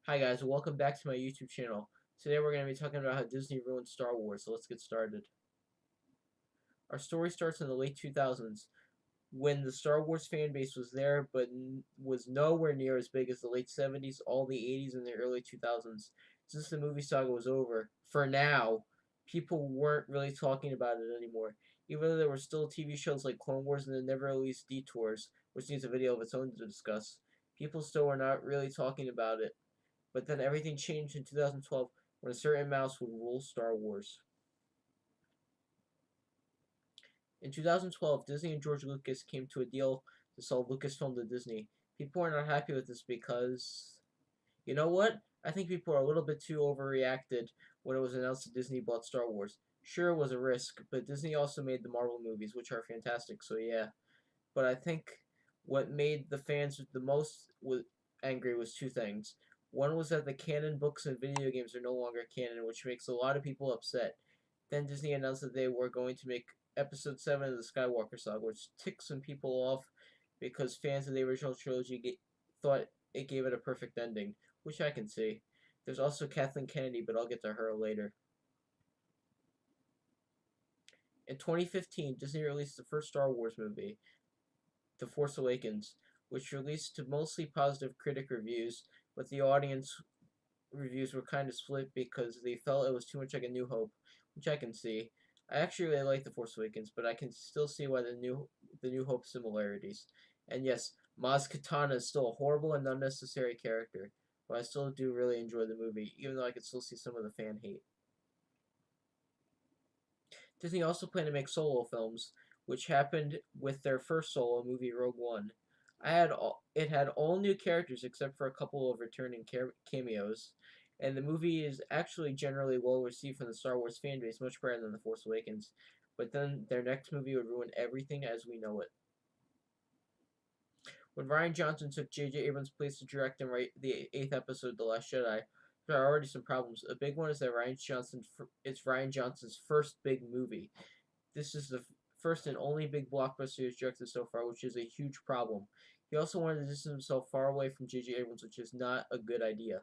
Hi guys, and welcome back to my YouTube channel. Today we're going to be talking about how Disney ruined Star Wars, so let's get started. Our story starts in the late 2000s, when the Star Wars fan base was there, but was nowhere near as big as the late 70s, all the 80s, and the early 2000s. Since the movie saga was over, for now, people weren't really talking about it anymore. Even though there were still TV shows like Clone Wars and the never released Detours, which needs a video of its own to discuss, people still were not really talking about it. But then everything changed in 2012 when a certain mouse would rule Star Wars. In 2012, Disney and George Lucas came to a deal to sell Lucasfilm to Disney. People are not happy with this because, you know what? I think people are a little bit too overreacted when it was announced that Disney bought Star Wars. Sure, it was a risk, but Disney also made the Marvel movies, which are fantastic, so yeah. But I think what made the fans the most angry was two things. One was that the canon books and video games are no longer canon, which makes a lot of people upset. Then Disney announced that they were going to make Episode 7 of the Skywalker Saga, which ticked some people off because fans of the original trilogy thought it gave it a perfect ending, which I can see. There's also Kathleen Kennedy, but I'll get to her later. In 2015, Disney released the first Star Wars movie, The Force Awakens, which released to mostly positive critic reviews, but the audience reviews were kind of split because they felt it was too much like A New Hope, which I can see. I actually really like The Force Awakens, but I can still see why the New Hope similarities. And yes, Maz Kanata is still a horrible and unnecessary character, but I still do really enjoy the movie, even though I can still see some of the fan hate. Disney also planned to make solo films, which happened with their first solo movie, Rogue One. It had all new characters except for a couple of returning cameos, and the movie is actually generally well received from the Star Wars fan base, much better than The Force Awakens. But then their next movie would ruin everything as we know it. When Rian Johnson took J.J. Abrams' place to direct and write the eighth episode, The Last Jedi, there are already some problems. A big one is that it's Rian Johnson's first big movie. This is the first and only big blockbuster he's directed so far, which is a huge problem. He also wanted to distance himself far away from J.J. Abrams, which is not a good idea.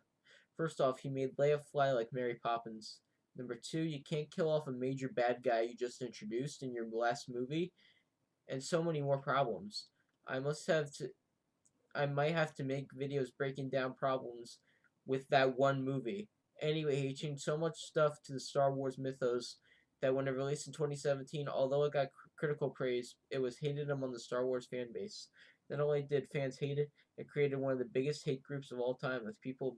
First off, he made Leia fly like Mary Poppins. Number two, you can't kill off a major bad guy you just introduced in your last movie, and so many more problems. I must have to. I might have to make videos breaking down problems with that one movie. Anyway, he changed so much stuff to the Star Wars mythos that when it released in 2017, although it got critical praise, it was hated among the Star Wars fan base. Not only did fans hate it, it created one of the biggest hate groups of all time, with people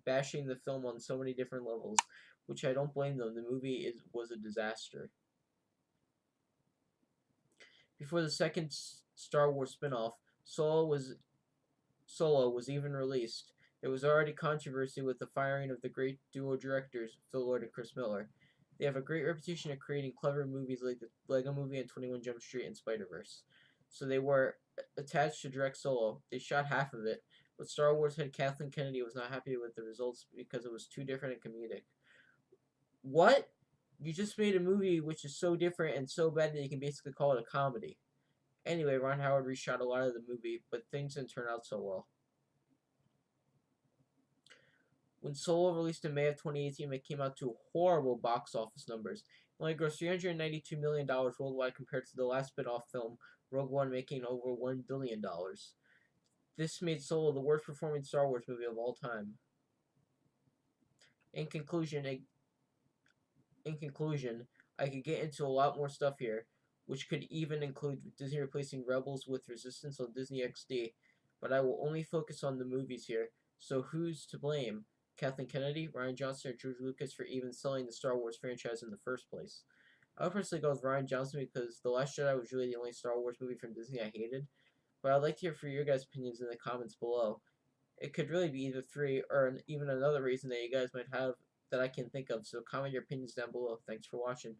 bashing the film on so many different levels, which I don't blame them. The movie was a disaster. Before the second Star Wars spin-off, Solo was even released, there was already controversy with the firing of the great duo directors, Phil Lord and Chris Miller. They have a great reputation of creating clever movies like the Lego Movie and 21 Jump Street and Spider-Verse. So they were attached to direct Solo. They shot half of it, but Star Wars head Kathleen Kennedy was not happy with the results because it was too different and comedic. What? You just made a movie which is so different and so bad that you can basically call it a comedy. Anyway, Ron Howard reshot a lot of the movie, but things didn't turn out so well. When Solo released in May of 2018, it came out to horrible box office numbers. It only grossed $392 million worldwide compared to the last spin-off film, Rogue One, making over $1 billion. This made Solo the worst performing Star Wars movie of all time. In conclusion, in conclusion, I could get into a lot more stuff here, which could even include Disney replacing Rebels with Resistance on Disney XD, but I will only focus on the movies here. So who's to blame? Kathleen Kennedy, Rian Johnson, or George Lucas for even selling the Star Wars franchise in the first place? I would personally go with Rian Johnson because The Last Jedi was really the only Star Wars movie from Disney I hated, but I'd like to hear for your guys' opinions in the comments below. It could really be either three or even another reason that you guys might have that I can think of, so comment your opinions down below. Thanks for watching.